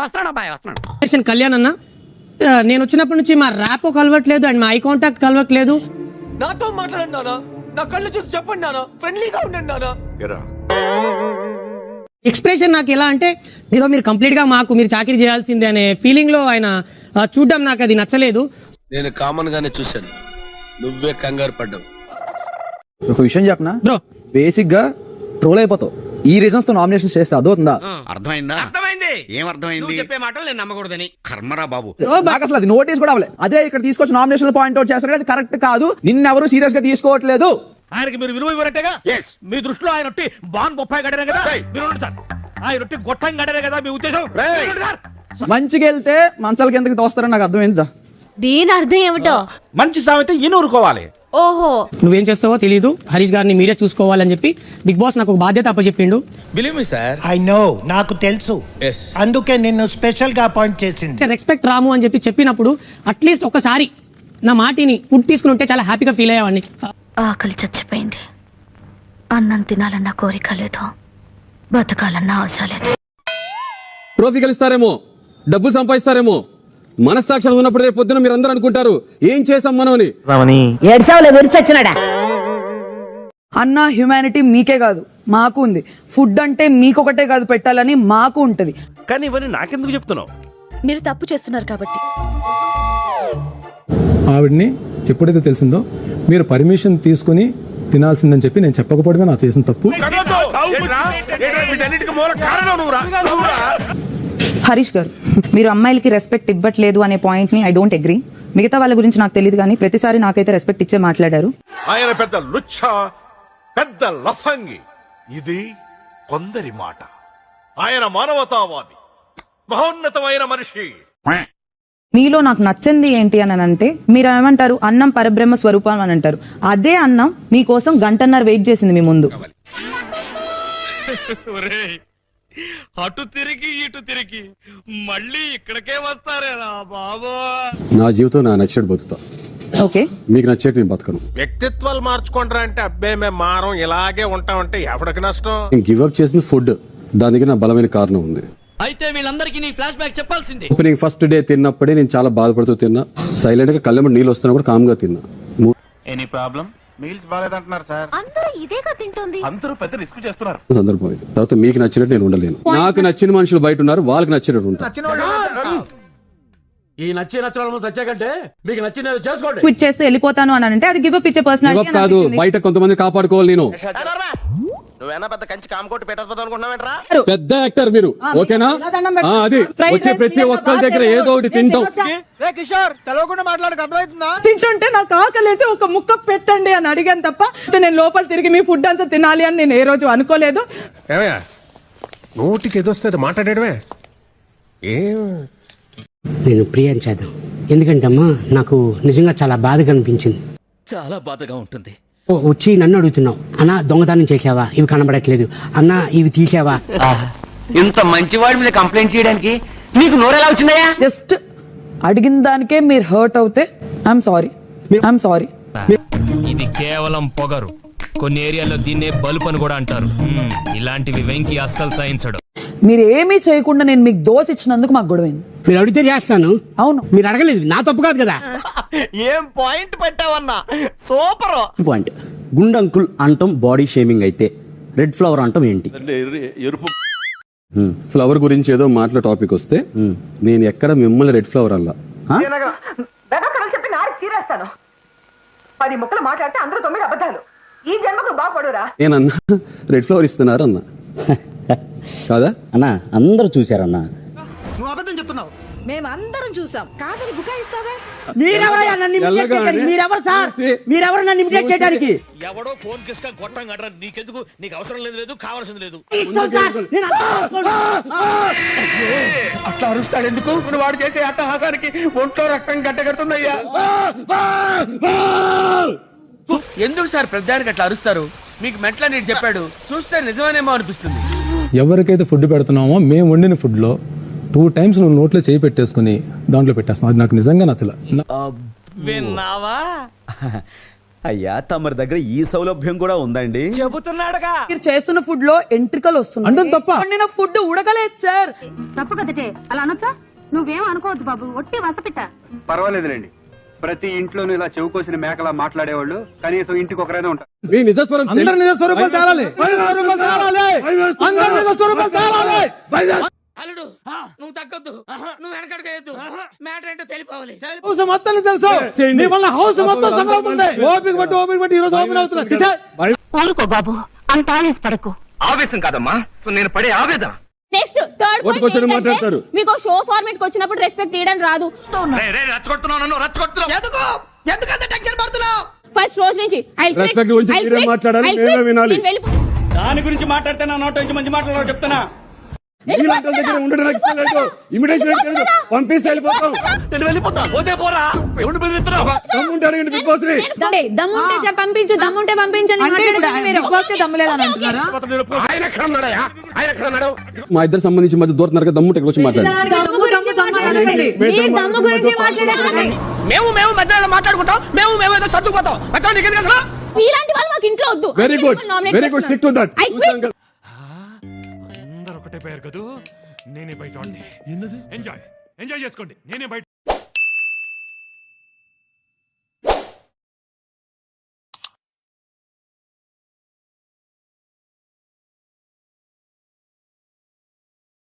వస్తున్నాడు అబ్బాయి వస్తున్నాడు. కళ్యాణ్ అన్న, నేను వచ్చినప్పటి నుంచి మా ర్యాప్ కలవట్లేదు అండ్ మా ఐ కాంటాక్ట్ కలవట్లేదు. నాతో మాట్లాడండి నానా, నా కళ్ళు చూసి చెప్పండి నానా, ఫ్రెండ్లీగా ఉండండి నానా. ఎక్స్ప్రెషన్ నాకు ఎలా అంటే ఏదో మీరు కంప్లీట్ గా మీరు చాకరీ చేయాల్సిందే అనే ఫీలింగ్ లో ఆయన చూడడం నాకు అది నచ్చలేదు. నేను కామన్ గానే చూశాను, నువ్వే కంగారు పడ్డావు. ఒక విషయం చెప్పనా బ్రో, బేసిక్ గా ట్రోల్ అయిపోతావు ఈ రీజన్స్ తో నామినేషన్ చేస్తే అదవుతుందా? అర్థమైందా? అర్థమైంది. ఏం అర్థమైంది? నువ్వు చెప్పే మాటలు నేను నమ్మకూడదని. కర్మరా బాబు. నాకు అసలు అది నోటీస్ కూడా అవ్వలేదు. అదే ఇక్కడ తీసుకొచ్చి నామినేషన్ పాయింట్ అవుట్ చేస్తారు, అది కరెక్ట్ కాదు, నిన్నెవరు సీరియస్ గా తీసుకోవట్లేదు. ఆయనకి మీరు విలువ ఇవ్వరట్టేగా. మీ దృష్టిలో ఆయన బాన్ బొప్పాయి గడరే కదా, ఆయన గొట్టం గడరే కదా మీ ఉద్దేశం. మంచిగా వెళ్తే మంచాల కిందకి తోస్తారని నాకు అర్థమైందా? దీని అర్థం ఏమిటో మంచి సామెత ఈనూరుకోవాలి. ఓహో, నువ్వేం చేస్తావో తెలీదు, హరీష్ గారిని మీరే చూసుకోవాలని చెప్పి బిగ్ బాస్ నాకు ఒక బాధ్యత అప్పచెప్పిండు. Believe me sir, I know, నాకు తెలుసు, అందుకే నిన్ను స్పెషల్ గా అపాయింట్ చేసింది. రెస్పెక్ట్ రాము అని చెప్పినప్పుడు అట్లీస్ట్ ఒకసారి నా మాటిని ఫుడ్ తీసుకుని ఉంటే చాలా హ్యాపీగా ఫీల్ అయ్యేవాడిని. ఆకలి చచ్చిపోయింది, అన్నం తినాలన్న కోరిక లేదు, బతకాలన్న ఆశ లేదు. ట్రోఫీ గెలుస్తారేమో, డబ్బులు సంపాదిస్తారేమో, మనస్సాక్షి ఉన్నప్పుడు రేపు పొద్దున మీరు అందరూ అనుకుంటారు ఏం చేసాం మనం అని. అన్న హ్యుమానిటీ మీకే కాదు మాకు ఉంది. ఫుడ్ అంటే మీకొకటే కాదు పెట్టాలని మాకు ఉంటది. కానీ ఇవన్నీ నాకెందుకు చెప్తున్నావు? మీరు తప్పు చేస్తున్నారు కాబట్టి. ఆవిడ్ని ఎప్పుడైతే తెలిసిందో మీరు పర్మిషన్ తీసుకుని తినాల్సిందని చెప్పి నేను చెప్పకపోవడమే నా చేసిన తప్పు. హరీష్ గారు, మీరు అమ్మాయిలకి రెస్పెక్ట్ ఇవ్వట్లేదు అనే పాయింట్ ని ఐ డోంట్ అగ్రీ. మిగతా వాళ్ళ గురించి నాకు తెలియదు, కానీ ప్రతిసారి నాకైతే రెస్పెక్ట్ ఇచ్చే మాట్లాడారు. ఆయన పెద్ద లుచ్చ, పెద్ద లఫంగి. ఇది కొందరి మాట. ఆయన మానవతావాది, మహోన్నతమైన మనిషి. మీలో నాకు నచ్చింది ఏంటి అని అంటే, మీరు ఏమంటారు, అన్నం పరబ్రహ్మ స్వరూపం అని అంటారు. అదే అన్నం మీకోసం గంటన్నర వెయిట్ చేసింది మీ ముందు. అటు తిరిగి ఇటు తిరిగి మళ్ళీ ఇక్కడికే వస్తారేనా బాబు? నా జీవితం నా నచ్చేట్టు బతుకుతా. ఓకే, మీకు నచ్చేట్టు నేను బతకను. వ్యక్తిత్వాలు మార్చుకుంటారా అంటే అబ్బే మేము మారం ఇలాగే ఉంటామంటే ఎవరికి నష్టం? నేను గివ్ అప్ చేసిన ఫుడ్, దాని దగ్గర నా బలమైన కారణం ఉంది. అయితే వీళ్ళందరికీ నీ ఫ్లాష్ బ్యాక్ చెప్పాల్సింది. ఓపెనింగ్ ఫస్ట్ డే తిన్నప్పుడే నేను చాలా బాధపడుతూ తిన్నా, సైలెంట్ గా కళ్ళెంబడి నీళ్ళు వస్తున్నా కూడా కామ్ గా తిన్నా. Any problem? మీల్స్ బాలేదంటున్నారు సార్. అందరూ ఇదేగా తింటుంది. అందరూ పెద్ద రిస్క్ చేస్తున్నారు. సందర్భం ఇది. తర్వాత మీకు నచ్చినట్టు నేను ఉండలేను. నాకు నచ్చిన మనుషులు బయట ఉన్నారు, వాళ్ళకి నచ్చినట్టు ఉంటారు. ఈ నచ్చిన సచ్చే కంటే మీకు నచ్చినది చేసుకోండి. క్విట్ చేస్తే వెళ్ళిపోతాను అని అంటే అది గివ్ అప్ ఇచ్చే పర్సనాలిటీ కాదు, బయట కొంతమంది కాపాడుకోవాలి. నేను నువ్వేనా పెద్ద కంచి కామకోటి పెట్టకపోతే అనుకుంటున్నావేంట్రా? పెద్ద యాక్టర్ మీరు, ఓకేనా? అది వచ్చే ప్రతి ఒక్కరి దగ్గర ఏదో ఒకటి తింటాం. కిషోర్ తెలవకుండా మాట్లాడక అర్థమవుతుందా? తింటుంటే నాకు ఆకలేసి ఒక ముక్క పెట్టండి అని అడిగాను తప్ప నేను లోపల తిరిగి మీ ఫుడ్ అంతా తినాలి అని నేను ఏ రోజు అనుకోలేదు. నోటికి ఏదొస్తే మాట్లాడేయడమే. నేను ప్రియాని చేద్దాం, ఎందుకంటే అమ్మా నాకు నిజంగా చాలా బాధగా అనిపించింది. చాలా బాధగా ఉంటుంది. వచ్చి నన్ను అడుగుతున్నావు, అన్న దొంగతనం చేసావా, ఇవి కనబడట్లేదు, అన్న ఇవి తీసావా. ఇంత మంచివాడి మీద కంప్లైంట్ చేయడానికి నీకు నోరెలా వచ్చిందయ్యా? జస్ట్ అడిగిన దానికే మీరు హర్ట్ అవుతే ఐఎమ్ సారీ. ఇది కేవలం పొగరు. కొన్ని ఏరియాలో దీన్నే బల్బ్ అని కూడా అంటారు. ఇలాంటివి వెంకి అస్సలు సహించడు. మీరు ఏమీ చేయకుండా నేను మీకు దోశ ఇచ్చినందుకు మాకు గొడవైంది. మీరు అడిగితే చేస్తాను. అవును, మీరు అడగలేదు, నా తప్పు కాదు కదా. ఏం పాయింట్ పెట్టావన్నా, సూపర్ పాయింట్. గుండు అంకుల్ అంటాం బాడీ షేమింగ్ అయితే, రెడ్ ఫ్లవర్ అంటాం ఏంటి? ఎరుపు ఫ్లవర్ గురించి ఏదో మాటల టాపిక్ వస్తే నేను ఎక్కడ మిమ్మల్ని రెడ్ ఫ్లవర్ అల్లా. చెప్పి నారికి తీరేస్తాను. 10 ముక్కలు మాట్లాడితే అందరూ 9 అబద్ధాలు. ఈ జన్మకు బాగుపడురా. నేనన్నా రెడ్ ఫ్లవర్ ఇస్తున్నారు అన్నా కాదా అన్నా? అందరూ చూసారన్నా. నువ్వు అబద్ధం చెప్తున్నావు. మేమందరం చూసాం, కాదని బుకాయిస్తావే. మీరెవరు నన్ను ఇమిటేట్ చేయడానికి? ఎవడో ఫోన్ కిస్కా గొట్టం గడ్ర, నీకెందుకు? నీకు అవసరం లేదు, కావాల్సింది లేదు. అట్లా అరుస్తాడు ఎందుకు? నువ్వు వాడు చేసే అట్టహాసానికి ఒంట్లో రక్తం గడ్డగడుతుందయ్యా. ఎందుకు సార్ పెద్దానికి అట్లా అరుస్తారు? మీకు మెట్ల నీటి చెప్పాడు, చూస్తే నిజమేనేమో అనిపిస్తుంది. ఎవరికైతే ఫుడ్ పెడుతున్నామో మేము వండిన ఫుడ్ లో 2 times నువ్వు నోట్లో చేయి పెట్టేసుకుని దాంట్లో పెట్టేస్తున్నావు. అది నాకు నిజంగా నచ్చల. విన్నావా? అయ్యా తమరి దగ్గర ఈ సౌలభ్యం కూడా ఉందండి. మీరు చేస్తున్న ఫుడ్ లో ఎంట్రికలు వస్తున్నాయి. అండం తప్ప. వండిన ఫుడ్ ఉడకలేదు సార్. తప్పు కదటే అలా అనొచ్చా? నువ్వేం అనుకోవద్దు బాబు, ఒట్టి వసపిట్ట. పర్వాలేదులేండి, ప్రతి ఇంట్లోనూ ఇలా చెవు కోసిన మేకలా మాట్లాడేవాళ్ళు కనీసం ఇంటికి ఒకరైనా ఉంటారు. మీ నిజస్వరం అందరి నిజ స్వరూపాలు తేలాలి. అందరి నిజ స్వరూపాలు తేలాలి. అల్లుడు నువ్వు తగ్గొద్దు, నువ్వు వెనకడుగు, మ్యాటర్ ఏంటో తెలిపోవాలి. హౌస్ మొత్తం తెలుసు. నీ వల్ల హౌస్ మొత్తం సమరవుతుంది. ఓపిక బట్టి ఈ రోజు ఓపెన్ అవుతున్నా. ఊరుకో బాబు, అంత ఆవేశ పడకు. ఆవేశం కాదమ్మా, నేను పడే ఆవేదన. నెక్స్ట్ థర్డ్ ఓటుకొచ్చాడు మాట్లాడతారు. మీకు షో ఫార్మేట్ కి వచ్చినప్పుడు రెస్పెక్ట్ ఇవ్వడం రాదు. ఫస్ట్ రోజు నుంచి Respect గురించి మీరే మాట్లాడాలి, మేమే వినాలి. దాని గురించి మాట్లాడితే నా నోట నుంచి మంచి మాట్లాడాలో చెప్తానా? మీలాంటి వాళ్ళ దగ్గర ఉండడం నాకు ఇష్టం లేదు. ఇమిటేషన్ లేదు. పంపిస్తే వెళ్ళిపోతాం. నేను వెళ్ళిపోతా, పోతే పోరా. ఎవడు బెదిరిస్తున్నావు? దమ్ముంటే అడగండి బిగ్ బాస్ ని. దమ్ముంటే పంపించు, దమ్ముంటే పంపించండి. ఆయన ఎక్కడ ఉన్నాడయ్యా? ఆయన ఎక్కడ ఉన్నాడు? మా ఇద్దరు సంబంధించి మధ్య దూరతున్నారు కదా, దమ్ముంటే ఇక్కడ వచ్చి మాట్లాడండి. మేము మధ్యలో మాట్లాడుకుంటాం, మేము ఏదో సర్దుకుపోతాం. ఇలాంటి వాళ్ళు మాకు ఇంట్లో వద్దు. Very good, very good, stick to that. అందరూ ఒకటే పేరు కదూ, నేనే బయట ఎంజాయ్ చేసుకోండి, నేనే బయట